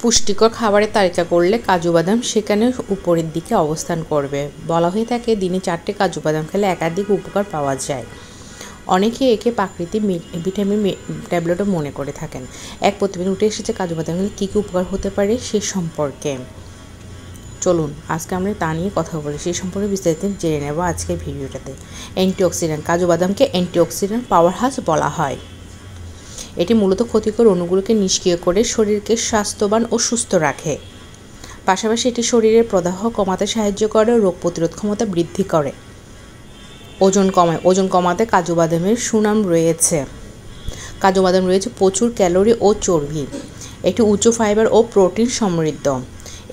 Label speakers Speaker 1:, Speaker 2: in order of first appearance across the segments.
Speaker 1: পুষ্টিকর খাবারের তালিকা করলে কাজু বাদাম সেখানে উপরের দিকে অবস্থান করবে। বলা হয়ে থাকে দিনে 4টে কাজু বাদাম খেলে একাধিক উপকার পাওয়া যায়। অনেকে একে প্রাকৃতিক ভিটামিন ট্যাবলেটও মনে করে থাকেন। এক প্রতিবেদন উঠে এসেছে কাজু বাদাম খেলে কী কী উপকার হতে পারে সে সম্পর্কে। চলুন আজকে আমরা তা নিয়ে কথা বলি, সেই সম্পর্কে বিস্তারিত জেনে নেব আজকের ভিডিওটাতে। অ্যান্টিঅক্সিডেন্ট। কাজু বাদামকে অ্যান্টিঅক্সিডেন্ট পাওয়ার হাউস বলা হয়। এটি মূলত ক্ষতিকর অণুগুলোকে নিষ্ক্রিয় করে শরীরকে স্বাস্থ্যবান ও সুস্থ রাখে। পাশাপাশি এটি শরীরের প্রদাহ কমাতে সাহায্য করে, রোগ প্রতিরোধ ক্ষমতা বৃদ্ধি করে, ওজন কমায়। ওজন কমাতে কাজু বাদামের সুনাম রয়েছে। কাজু বাদাম রয়েছে প্রচুর ক্যালোরি ও চর্বি। এটি উচ্চ ফাইবার ও প্রোটিন সমৃদ্ধ।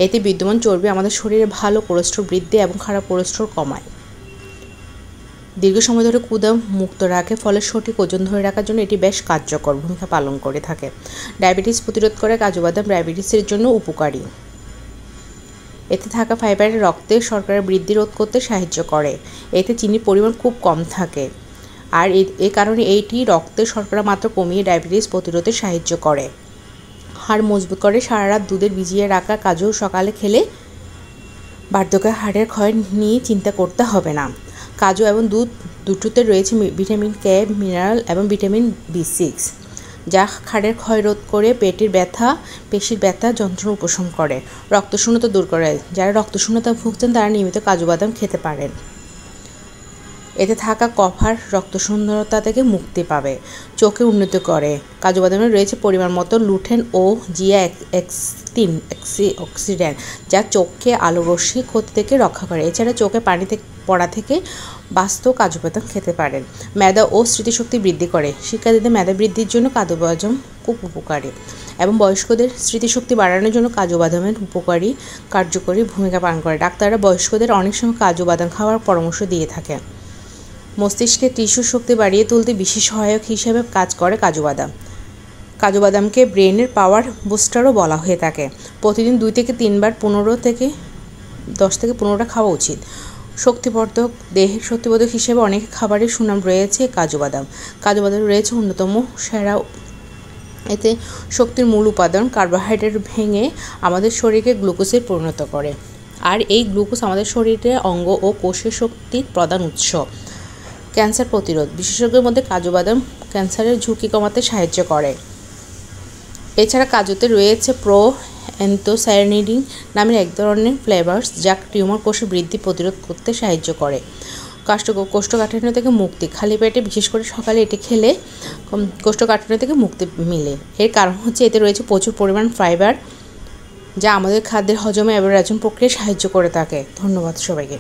Speaker 1: এতে বিদ্যমান চর্বি আমাদের শরীরে ভালো কোলেস্ট্রল বৃদ্ধি এবং খারাপ কোলেস্ট্রল কমায়। দীর্ঘ সময় ধরে ক্ষুধা মুক্ত রাখে, ফলে সঠিক ওজন ধরে রাখার জন্য এটি বেশ কার্যকর ভূমিকা পালন করে থাকে। ডায়াবেটিস প্রতিরোধ করে। কাজু বাদাম ডায়াবেটিসের জন্য উপকারী। এতে থাকা ফাইবারের রক্তে শর্করা বৃদ্ধি রোধ করতে সাহায্য করে। এতে চিনির পরিমাণ খুব কম থাকে, আর এ কারণে এইটি রক্তে শর্করা মাত্রা কমিয়ে ডায়াবেটিস প্রতিরোধে সাহায্য করে। হাড় মজবুত করে। সারা রাত দুধের ভিজিয়ে রাখা কাজু সকালে খেলে বার্ধক্যে হাড়ের ক্ষয় নিয়ে চিন্তা করতে হবে না। কাজু এবং দুধ দুটোতে রয়েছে ভিটামিন কে, মিনারেল এবং ভিটামিন B6, যা হাড়ের ক্ষয় রোধ করে, পেটের ব্যথা, পেশির ব্যথা যন্ত্রণা উপশম করে, রক্তশূন্যতা দূর করে। যারা রক্তশূন্যতা ভুগছেন তারা নিয়মিত কাজু বাদাম খেতে পারেন। এতে থাকা কপার রক্তশূন্যতা থেকে মুক্তি পাবে। চোখে উন্নতি করে। কাজু বাদামে রয়েছে পরিমাণ মতো লুটেন ও জিয়া অক্সিডেন্ট, যা চোখকে আলো রশ্মি ক্ষতি থেকে রক্ষা করে। এছাড়া চোখে পানি পড়া থেকে বাঁচতেও কাজু বাদাম খেতে পারেন। মেধা ও স্মৃতিশক্তি বৃদ্ধি করে। শিক্ষার্থীদের মেধা বৃদ্ধির জন্য কাজু বাদাম খুব উপকারী, এবং বয়স্কদের স্মৃতিশক্তি বাড়ানোর জন্য কাজু বাদামের কার্যকরী ভূমিকা পালন করে। ডাক্তাররা বয়স্কদের অনেক সময় কাজু বাদাম খাওয়ার পরামর্শ দিয়ে থাকেন। মস্তিষ্কের টিস্যু শক্তি বাড়িয়ে তুলতে বিশেষ সহায়ক হিসেবে কাজ করে কাজু বাদাম। কাজু বাদামকে ব্রেনের পাওয়ার বুস্টারও বলা হয়ে থাকে। প্রতিদিন 2 থেকে 3 বার 10 থেকে 15টা খাওয়া উচিত। শক্তিবর্ধক। দেহের শক্তিবর্ধক হিসেবে অনেক খাবারের সুনাম রয়েছে কাজু বাদাম। কাজু বাদাম রয়েছে অন্যতম সেরা। এতে শক্তির মূল উপাদান কার্বোহাইড্রেট ভেঙে আমাদের শরীরকে গ্লুকোজে পরিণত করে, আর এই গ্লুকোজ আমাদের শরীরের অঙ্গ ও কোষের শক্তির প্রধান উৎস। ক্যান্সার প্রতিরোধ। বিশেষজ্ঞদের মধ্যে কাজু বাদাম ক্যান্সারের ঝুঁকি কমাতে সাহায্য করে। এছাড়া কাজুতে রয়েছে অ্যান্থোসায়ানিন নামের এক ধরনের ফ্লেভার্স, যা টিউমার কোষের বৃদ্ধি প্রতিরোধ করতে সাহায্য করে। কোষ্ঠকাঠিন্য থেকে মুক্তি। খালি পেটে বিশেষ করে সকালে এটি খেলে কোষ্ঠকাঠিন্য থেকে মুক্তি মিলে। এর কারণ হচ্ছে এতে রয়েছে প্রচুর পরিমাণ ফাইবার, যা আমাদের খাদ্যের হজমে এবং হজম প্রক্রিয়ায় সাহায্য করে থাকে। ধন্যবাদ সবাইকে।